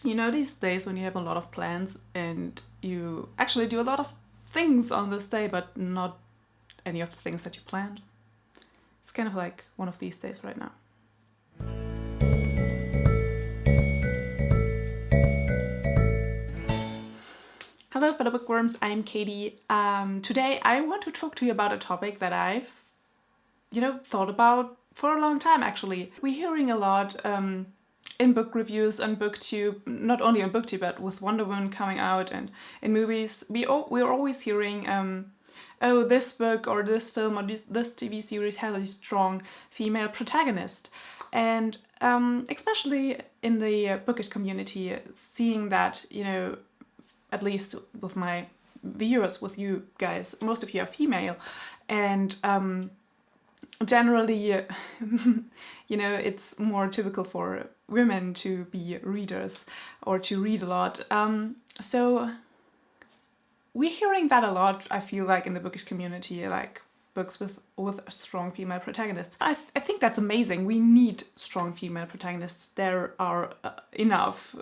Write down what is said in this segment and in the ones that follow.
You know, these days when you have a lot of plans and you actually do a lot of things on this day, but not any of the things that you planned. It's kind of like one of these days right now. Hello fellow bookworms, I'm Katie. Today I want to talk to you about a topic that I've, thought about for a long time actually. We're hearing a lot in book reviews on BookTube, not only on BookTube but with Wonder Woman coming out and in movies. We're always hearing, oh, this book or this film or this TV series has a strong female protagonist. And especially in the bookish community, seeing that, at least with my viewers, with you guys, most of you are female, and generally, it's more typical for women to be readers or to read a lot. So we're hearing that a lot, I feel like, in the bookish community, like books with strong female protagonists. I think that's amazing. We need strong female protagonists. There are enough,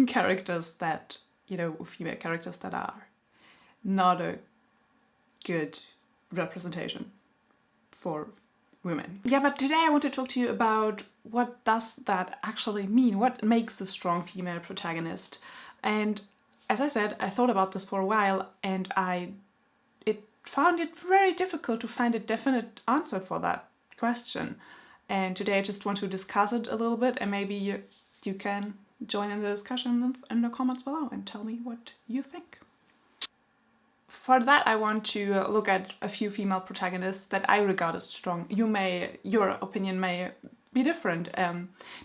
characters that, female characters that are not a good representation for women. Yeah, but today I want to talk to you about what does that actually mean? What makes a strong female protagonist? And as I said, I thought about this for a while and I found it very difficult to find a definite answer for that question. And today I just want to discuss it a little bit, and maybe you can join in the discussion in the comments below and tell me what you think. For that, I want to look at a few female protagonists that I regard as strong. Your opinion may be different,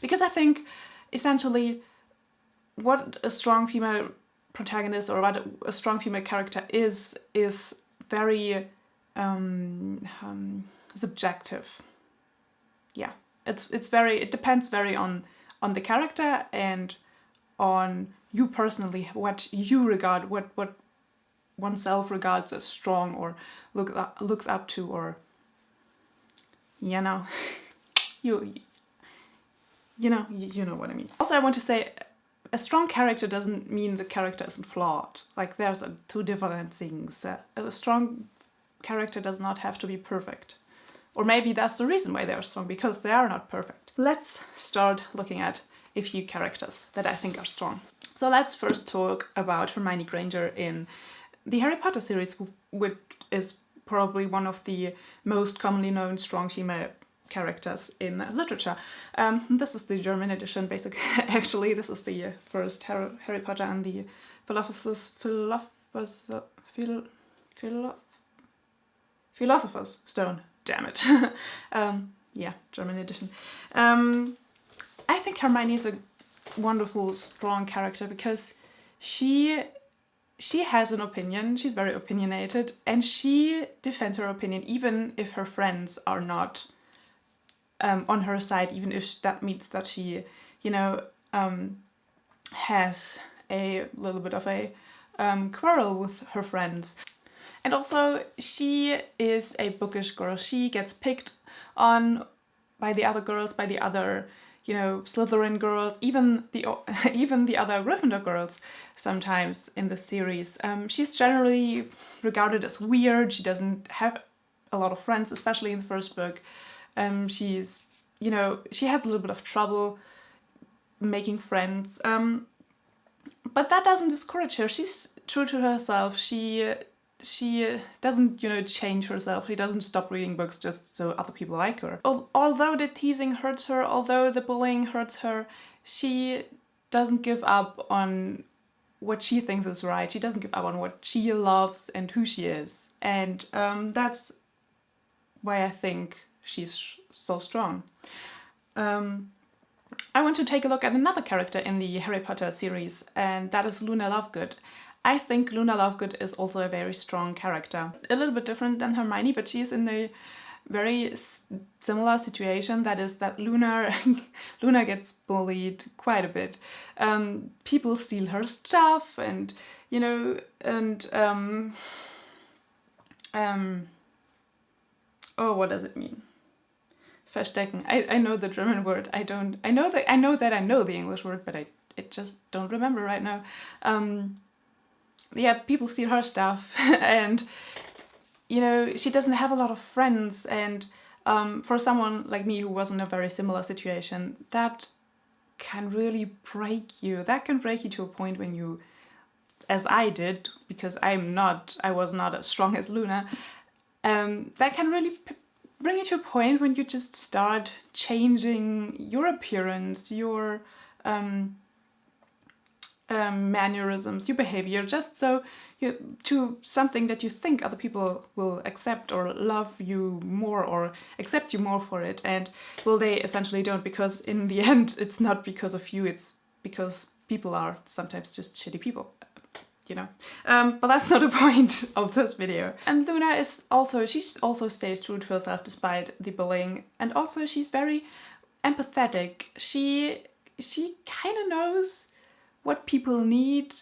because I think essentially what a strong female protagonist or what a strong female character is very subjective. Yeah, it depends very on the character and on you personally, what you regard, what oneself regards as strong or looks up to, or you know what I mean. Also, I want to say a strong character doesn't mean the character isn't flawed. Like, there's two different things. A strong character does not have to be perfect. Or maybe that's the reason why they're strong, because they are not perfect. Let's start looking at a few characters that I think are strong. So let's first talk about Hermione Granger in the Harry Potter series, which is probably one of the most commonly known strong female characters in literature. This is the German edition, basically. Actually, this is the first Harry Potter and the Philosopher's Stone. Damn it. Yeah, German edition. I think Hermione is a wonderful, strong character because she has an opinion. She's very opinionated, and she defends her opinion even if her friends are not on her side, even if that means that she, has a little bit of a quarrel with her friends. And also, she is a bookish girl. She gets picked on by the other girls, by the other, Slytherin girls, even the other Gryffindor girls sometimes in the series. She's generally regarded as weird. She doesn't have a lot of friends, especially in the first book. She's, she has a little bit of trouble making friends. But that doesn't discourage her. She's true to herself. She doesn't, change herself. She doesn't stop reading books just so other people like her. Although the teasing hurts her, although the bullying hurts her, she doesn't give up on what she thinks is right. She doesn't give up on what she loves and who she is. And that's why I think she's so strong. I want to take a look at another character in the Harry Potter series, and that is Luna Lovegood. I think Luna Lovegood is also a very strong character. A little bit different than Hermione, but she's in a very similar situation. That is that Luna gets bullied quite a bit. People steal her stuff, and oh, what does it mean? verstecken. I know the German word. I know that I know the English word, but I just don't remember right now. Yeah, people steal her stuff, and you know, she doesn't have a lot of friends, and for someone like me who was in a very similar situation, that can really break you. That can break you to a point when you, as I did, because I was not as strong as Luna, that can really bring you to a point when you just start changing your appearance, your mannerisms, your behavior, just so to something that you think other people will accept or love you more or accept you more for it, and well, they essentially don't, because in the end it's not because of you, it's because people are sometimes just shitty people, you know. But that's not the point of this video. And Luna she also stays true to herself despite the bullying, and also she's very empathetic. She kind of knows what people need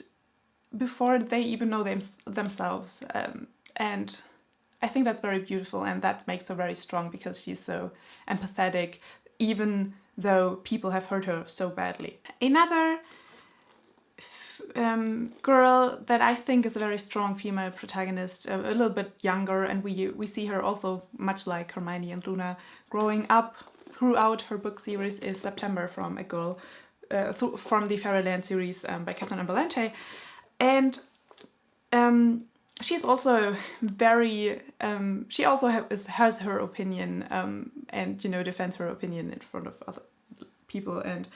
before they even know themselves, and I think that's very beautiful, and that makes her very strong because she's so empathetic, even though people have hurt her so badly. Another girl that I think is a very strong female protagonist, a little bit younger, and we see her also much like Hermione and Luna growing up throughout her book series, is September, from a girl from the Fairyland series by Catherine Ambalente. And she's also very, she also has her opinion, and, you know, defends her opinion in front of other people. And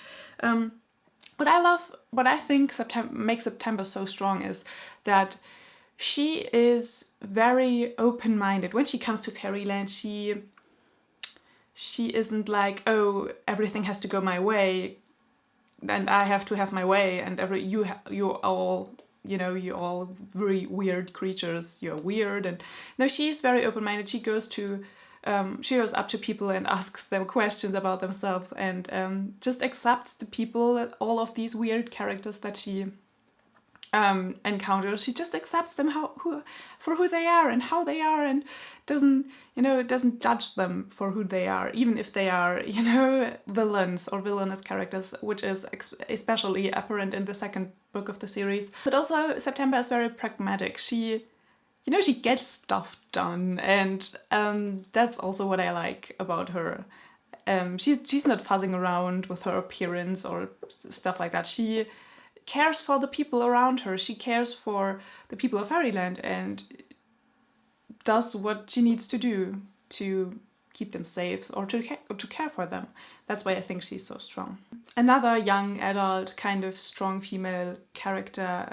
what I think makes September so strong is that she is very open-minded. When she comes to Fairyland, she isn't like, oh, everything has to go my way, and I have to have my way, and you're all very weird creatures, you're weird. And no, she's very open-minded. She goes up to people and asks them questions about themselves, and just accepts the people, all of these weird characters that she encounters. She just accepts them for who they are and how they are, and doesn't judge them for who they are, even if they are, you know, villains or villainous characters, which is especially apparent in the second book of the series. But also September is very pragmatic. She gets stuff done, and that's also what I like about her. She's not fuzzing around with her appearance or stuff like that. She cares for the people around her. She cares for the people of Fairyland and does what she needs to do to keep them safe or to care for them. That's why I think she's so strong. Another young adult kind of strong female character,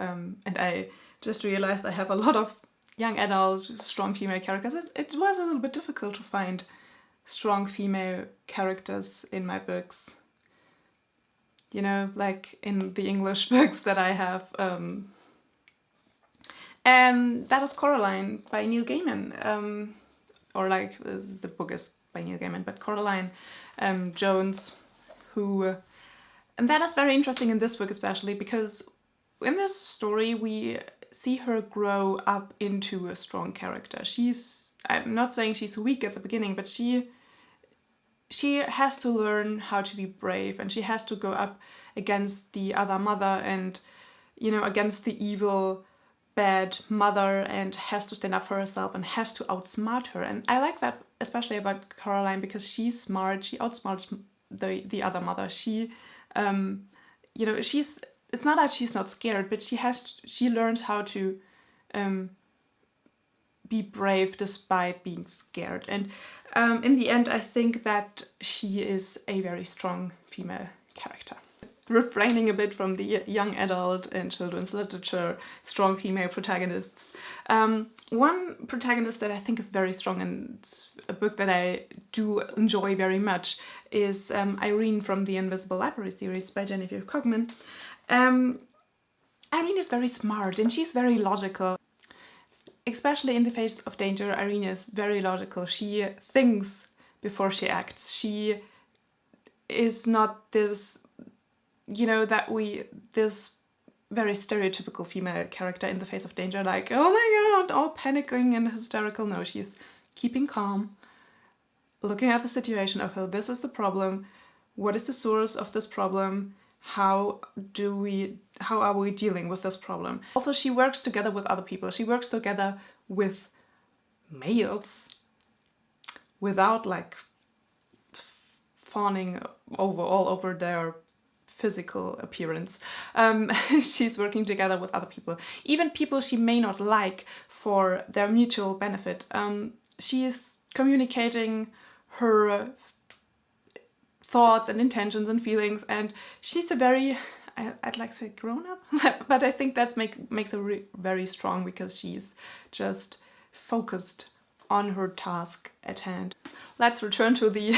and I just realized I have a lot of young adult strong female characters. It was a little bit difficult to find strong female characters in my books. You know, like in the English books that I have. And that is Coraline by Neil Gaiman. Or like, the book is by Neil Gaiman, but Coraline Jones, who... And that is very interesting in this book especially, because in this story we see her grow up into a strong character. I'm not saying she's weak at the beginning, but she has to learn how to be brave, and she has to go up against the other mother and, you know, against the evil, bad mother, and has to stand up for herself and has to outsmart her. And I like that especially about Caroline, because she's smart. She outsmarts the other mother. She, you know, it's not that she's not scared, but she learns how to be brave despite being scared. And in the end, I think that she is a very strong female character. Refraining a bit from the young adult and children's literature, strong female protagonists. One protagonist that I think is very strong, and it's a book that I do enjoy very much, is Irene from the Invisible Library series by Jennifer Cogman. Irene is very smart and she's very logical. Especially in the face of danger, Irene is very logical. She thinks before she acts. She is not this, you know, this very stereotypical female character in the face of danger, like, oh my god, all panicking and hysterical. No, she's keeping calm, looking at the situation. Okay, this is the problem. What is the source of this problem? How are we dealing with this problem? Also, she works together with other people. She works together with males without like fawning all over their physical appearance. She's working together with other people, even people she may not like, for their mutual benefit. She is communicating her thoughts and intentions and feelings, and she's a very, I'd like to say grown up, but I think that makes her very strong, because she's just focused on her task at hand. Let's return to the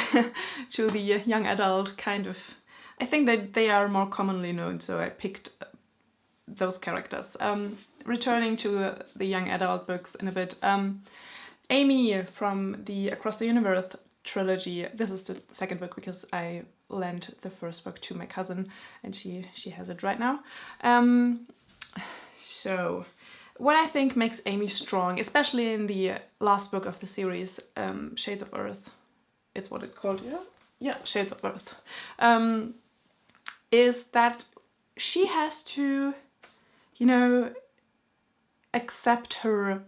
to the young adult kind of. I think that they are more commonly known, so I picked those characters. Returning to the young adult books in a bit. Amy from the Across the Universe trilogy. This is the second book because I lent the first book to my cousin and she has it right now. So what I think makes Amy strong, especially in the last book of the series, Shades of Earth, it's what it's called, yeah? Yeah, Shades of Earth, is that she has to, you know, accept her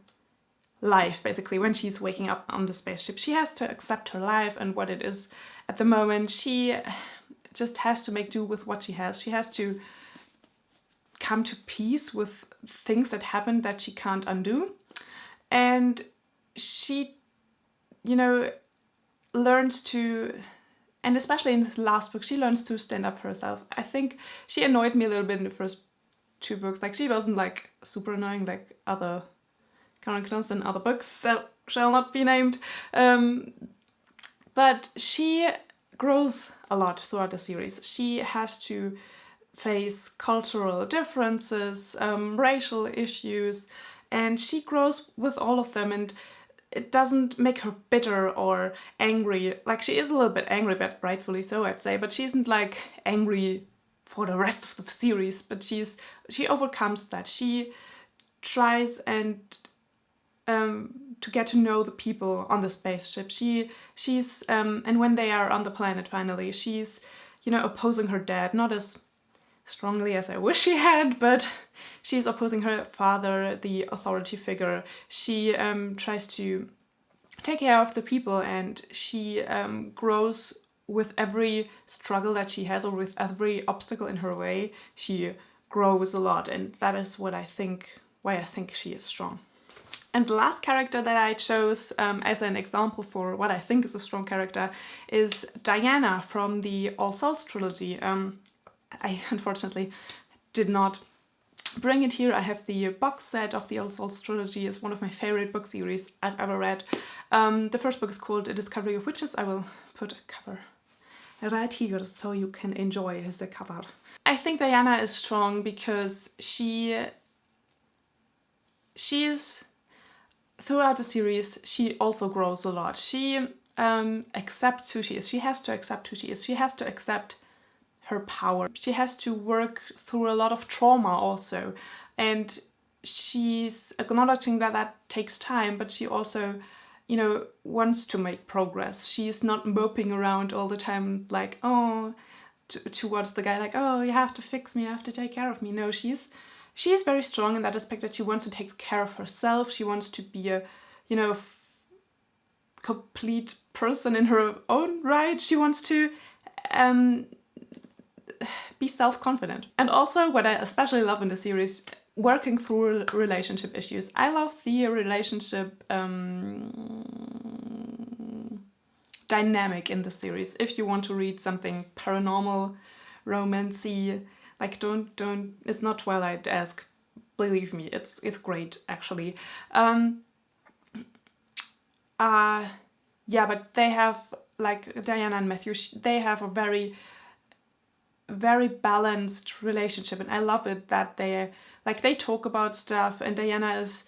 life, basically, when she's waking up on the spaceship. She has to accept her life and what it is at the moment. She just has to make do with what she has. She has to come to peace with things that happen that she can't undo. And she, you know, learns to, and especially in this last book, she learns to stand up for herself. I think she annoyed me a little bit in the first two books. Like, she wasn't like super annoying like other characters in other books that shall not be named. But she grows a lot throughout the series. She has to face cultural differences, racial issues, and she grows with all of them, and it doesn't make her bitter or angry. Like, she is a little bit angry, but rightfully so, I'd say, but she isn't like angry for the rest of the series, but she overcomes that. She tries and to get to know the people on the spaceship. She's and when they are on the planet finally, she's, you know, opposing her dad, not as strongly as I wish she had, but she's opposing her father, the authority figure. She tries to take care of the people, and she grows with every struggle that she has, or with every obstacle in her way. She grows a lot, and that is why I think she is strong. And the last character that I chose as an example for what I think is a strong character is Diana from the All Souls trilogy. I unfortunately did not bring it here. I have the box set of the All Souls trilogy. It's one of my favorite book series I've ever read. The first book is called A Discovery of Witches. I will put a cover right here so you can enjoy the cover. I think Diana is strong because she's throughout the series, she also grows a lot. She accepts who she is. She has to accept who she is. She has to accept her power. She has to work through a lot of trauma also. And she's acknowledging that that takes time, but she also, you know, wants to make progress. She's not moping around all the time like, oh, towards the guy, like, oh, you have to fix me, you have to take care of me. No, she's very strong in that aspect, that she wants to take care of herself. She wants to be a, you know, complete person in her own right. She wants to be self-confident. And also, what I especially love in the series, working through relationship issues. I love the relationship dynamic in the series. If you want to read something paranormal, romancy, like don't, it's not Twilight-esque, believe me, it's great actually. Yeah, but they have, like Diana and Matthew, they have a very balanced relationship, and I love it that they talk about stuff, and Diana is,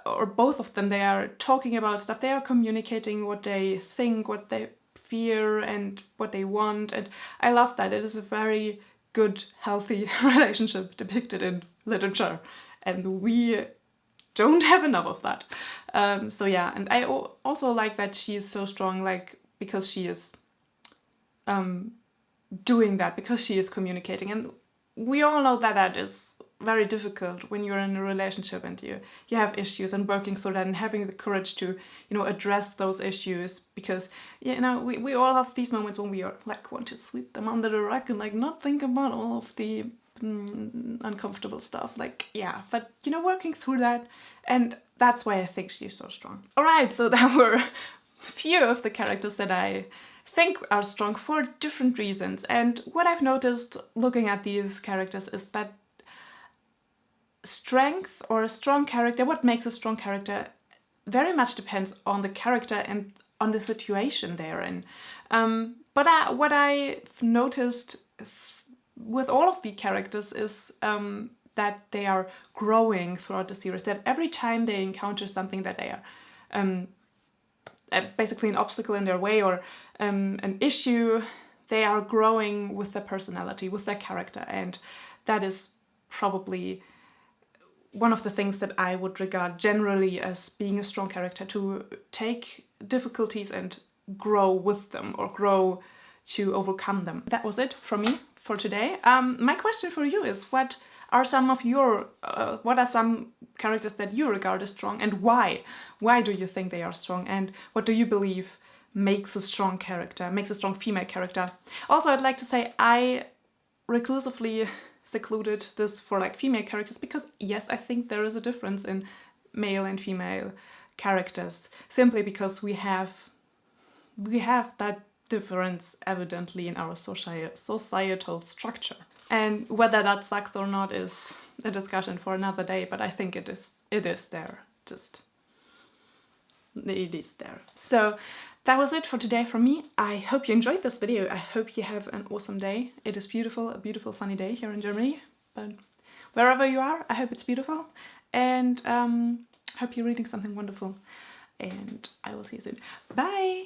or both of them, they are talking about stuff, they are communicating what they think, what they fear, and what they want, and I love that. It is a very good, healthy relationship depicted in literature, and we don't have enough of that. So yeah, and I also like that she is so strong. Like, because she is doing that, because she is communicating. And we all know that that is very difficult when you're in a relationship and you have issues, and working through that and having the courage to, you know, address those issues, because, you know, we all have these moments when we are like want to sweep them under the rug and like not think about all of the uncomfortable stuff, like, yeah, but, you know, working through that, and that's why I think she's so strong. All right, so that were a few of the characters that I think are strong for different reasons. And what I've noticed looking at these characters is that strength, or a strong character, what makes a strong character very much depends on the character and on the situation they're in. But what I've noticed with all of the characters is that they are growing throughout the series, that every time they encounter something that they are basically an obstacle in their way, or an issue, they are growing with their personality, with their character, and that is probably one of the things that I would regard generally as being a strong character, to take difficulties and grow with them, or grow to overcome them. That was it from me for today. My question for you is, what are some of your, what are some characters that you regard as strong, and why? Why do you think they are strong, and what do you believe makes a strong character, makes a strong female character? Also, I'd like to say I reclusively secluded this for like female characters because, yes, I think there is a difference in male and female characters, simply because we have that difference evidently in our societal structure. And whether that sucks or not is a discussion for another day, but I think it is there, just it is there. So that was it for today from me. I hope you enjoyed this video. I hope you have an awesome day. It is beautiful, a beautiful sunny day here in Germany, but wherever you are, I hope it's beautiful, and hope you're reading something wonderful, and I will see you soon. Bye!